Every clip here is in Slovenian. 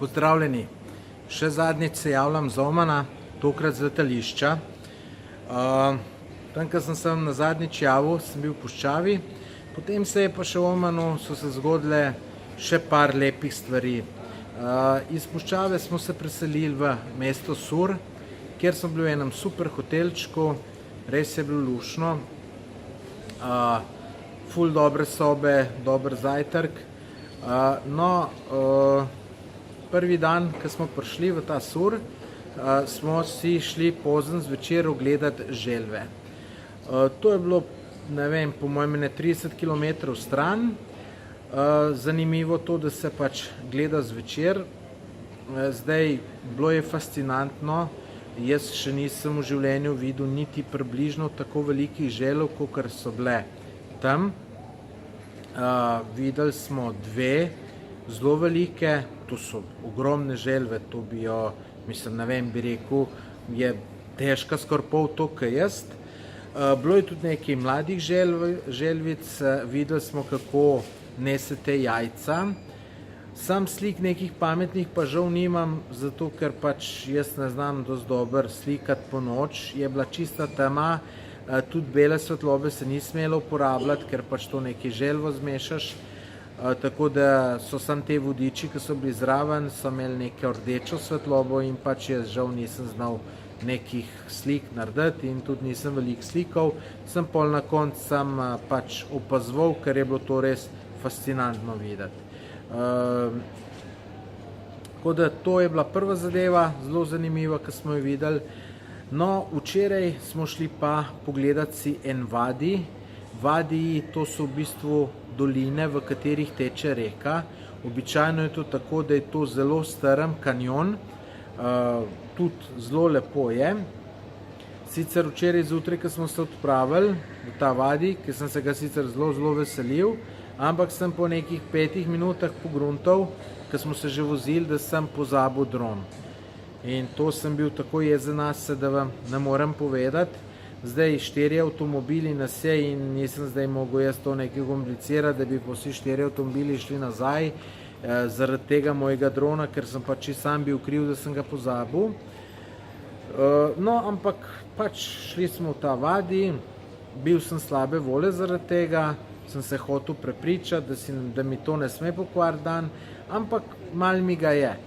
Pozdravljeni. Še zadnjič se javljam z Omana, tokrat z letališča. Tam, ko sem se na zadnjič javil, sem bil v Puščavi, potem se je pa še v Omanu so se zgodile še par lepih stvari. Iz Puščave smo se preselili v mesto Sur, kjer smo bili v enem super hotelčku, res je bilo lušno, ful dobre sobe, dober zajtrk. Prvi dan, ko smo prišli v ta Sur, smo si šli pozno zvečer ogledati želve. To je bilo, ne vem, po mojem 30 km stran. Zanimivo to, da se pač gleda zvečer. Zdaj, bilo je fascinantno. Jaz še nisem v življenju videl niti približno tako velikih želv, kakor so bile tam. Videli smo dve zelo velike, to so ogromne želve, to bi jo, mislim, ne vem, bi rekel, je težka skoraj pol toliko jaz. Bilo je tudi nekaj mladih želvic, videli smo, kako nesete jajca. Sam slik nekih pametnih pa žal nimam, zato ker pač jaz ne znam dosti dobro slikati po noč, je bila čista tema, tudi bele svetlobe se ni smelo uporabljati, ker pač to nekaj želvo zmešaš. Tako da so samo te vodiči, ki so bili zraven, so imeli neko rdečo svetlobo in pač jaz žal nisem znal nekih slik narediti in tudi nisem veliko slikal. Sem pol na koncu pač opazoval, ker je bilo to res fascinantno videti. Tako da to je bila prva zadeva, zelo zanimiva, ki smo jo videli. No, včeraj smo šli pa pogledati si en vadi. Vadiji, to so v bistvu doline, v katerih teče reka. Običajno je to tako, da je to zelo strm kanjon, tudi zelo lepo je. Sicer včeraj zjutraj, ko smo se odpravili v ta vadi, ki sem se ga sicer zelo veselil, ampak sem po nekih 5 minutah pogruntal, ko smo se že vozili, da sem pozabil dron. In to sem bil tako jezen nase, da vam ne morem povedati. Zdaj 4 avtomobili nas je in nisem zdaj mogel jaz to nekaj komplicirati, da bi pa vsi 4 avtomobili šli nazaj zaradi tega mojega drona, ker sem pač sam bil kriv, da sem ga pozabil. No, ampak pač šli smo v ta vadi, bil sem slabe volje zaradi tega, sem se hotel prepričati, da mi to ne sme pokvariti dan, ampak malo mi ga je.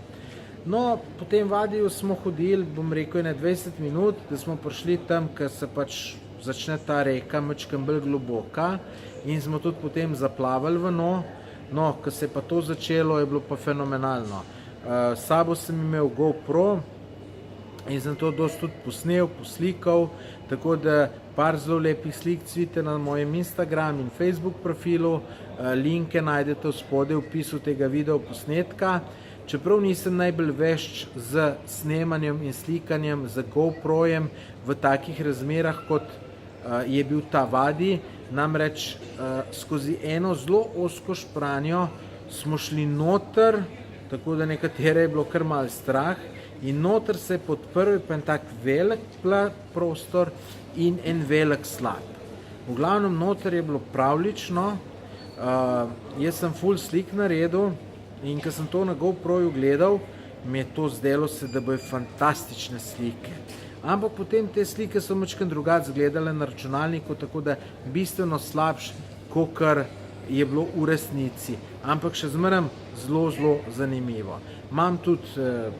No, po tem vadiju smo hodili, bom rekel, 20 minut, da smo prišli tam, ker se pač začne ta reka majčkeno bolj globoka in smo tudi potem zaplavali v dno. No, ko se je pa to začelo, je bilo pa fenomenalno. S sabo sem imel GoPro in sem to dosti tudi posnel, poslikal, tako da par zelo lepih slik vidite na mojem Instagram in Facebook profilu. Linke najdete v spodaj v opisu tega videoposnetka. Čeprav nisem najbolj vešč z snemanjem in slikanjem z GoProjem v takih razmerah, kot je bil ta vadi, namreč skozi eno zelo ozko špranjo smo šli noter, tako da nekatere je bilo kar malo strah, in noter se je podprl pa en tak velik prostor in en velik slap. V glavnem noter je bilo pravlično, jaz sem ful slik naredil, in ko sem to na GoProju gledal, mi je to zdelo se, da bojo fantastične slike. Ampak potem te slike so majčkeno drugače izgledale na računalniku, tako da bistveno slabše, kakor je bilo v resnici. Ampak še zmeraj zelo zanimivo. Imam tudi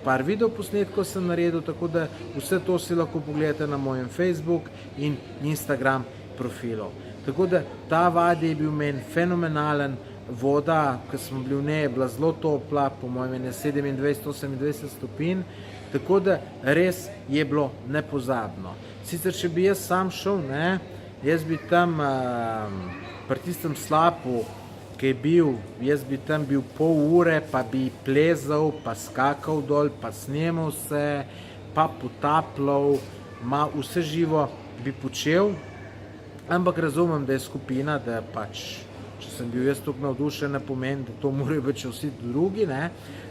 par videoposnetkov sem naredil, tako da vse to si lahko pogledate na mojem Facebook in Instagram profilu. Tako da ta vadi je bil meni fenomenalen. Voda, ko smo bili v njej, je bila zelo topla, po mojem 27-28 stopinj, tako da res je bilo nepozabno. Sicer, če bi jaz sam šel, jaz bi tam pri tistem slapu, ki je bil, jaz bi tam bil pol ure, pa bi plezal, pa skakal dol, pa snemal se, pa potapljal, vse živo bi počel, ampak razumem, da je skupina, da pač če sem bil jaz tukaj navdušen, ne pomeni, da to morajo biti vsi drugi.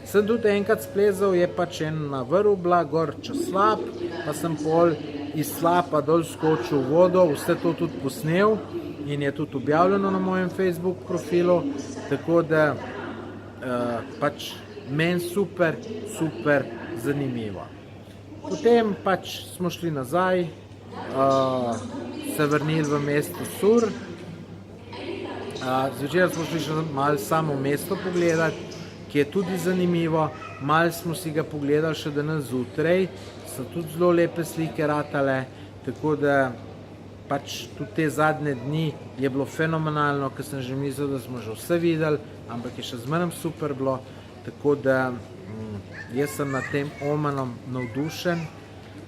Sem tudi enkrat splezal, je pač ena vrv bila gor čez slap, pa sem pol iz slapa dol skočil v vodo, vse to tudi posnel in je tudi objavljeno na mojem Facebook profilu, tako da pač meni super, super zanimivo. Potem pač smo šli nazaj, se vrnili v mesto Sur. Zvečer smo šli še malo samo mesto pogledati, ki je tudi zanimivo. Malo smo si ga pogledali še danes zjutraj, so tudi zelo lepe slike ratale, tako da pač tudi te zadnje dni je bilo fenomenalno, ker sem že mislil, da smo že vse videli, ampak je še zmeraj super bilo, tako da jaz sem nad tem Omanom navdušen.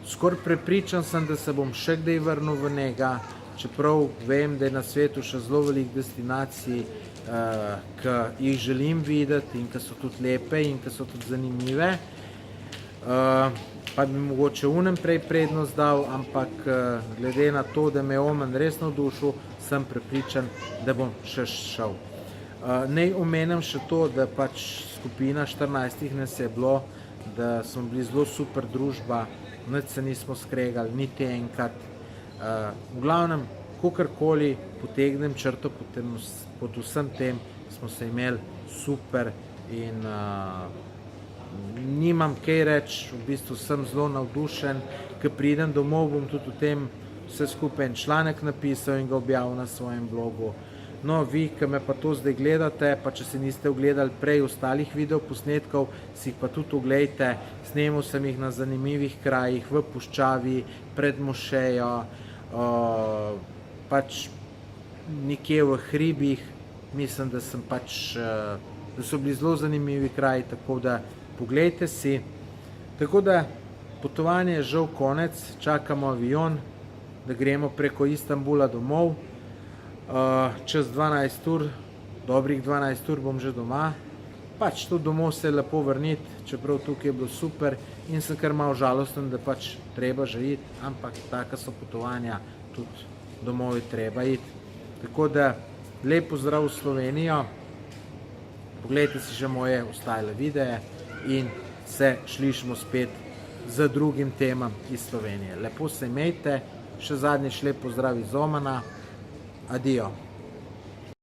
Skoraj prepričan sem, da se bom še kdaj vrnil v njega, čeprav vem, da je na svetu še zelo veliko destinacij, ki jih želim videti in ki so tudi lepe in ki so tudi zanimive. Pa bi mogoče unem prej prednost dal, ampak glede na to, da me je Oman res navdušil, sem prepričan, da bom še šel. Naj omenim še to, da pač skupina 14 nas je bilo, da smo bili zelo super družba, nič se nismo skregali, niti enkrat. V glavnem, kakorkoli potegnem črto pod vsem tem, smo se imeli super in nimam kaj reči, v bistvu sem zelo navdušen, ko pridem domov, bom tudi o tem vse skupaj en članek napisal in ga objavil na svojem blogu. No, vi, ki me pa to zdaj gledate, pa če se niste ogledali prej ostalih videoposnetkov, si jih pa tudi oglejte. Snemal sem jih na zanimivih krajih, v puščavi, pred mošejo, pač nekje v hribih. Mislim, da so bili zelo zanimivi kraji, tako da poglejte si. Tako da potovanje je žal konec, čakamo avion, da gremo preko Istanbula domov. Čez 12 ur, dobrih 12 ur bom že doma. Pač tudi domov se je lepo vrniti, čeprav tukaj je bilo super in sem kar malo žalosten, da pač treba že iti, ampak taka so potovanja, tudi domov je treba iti. Tako da lep pozdrav v Slovenijo, poglejte si še moje ostale videe in se slišimo spet z drugim temam iz Slovenije. Lepo se imejte, še zadnjič lep pozdrav iz Omana, adijo.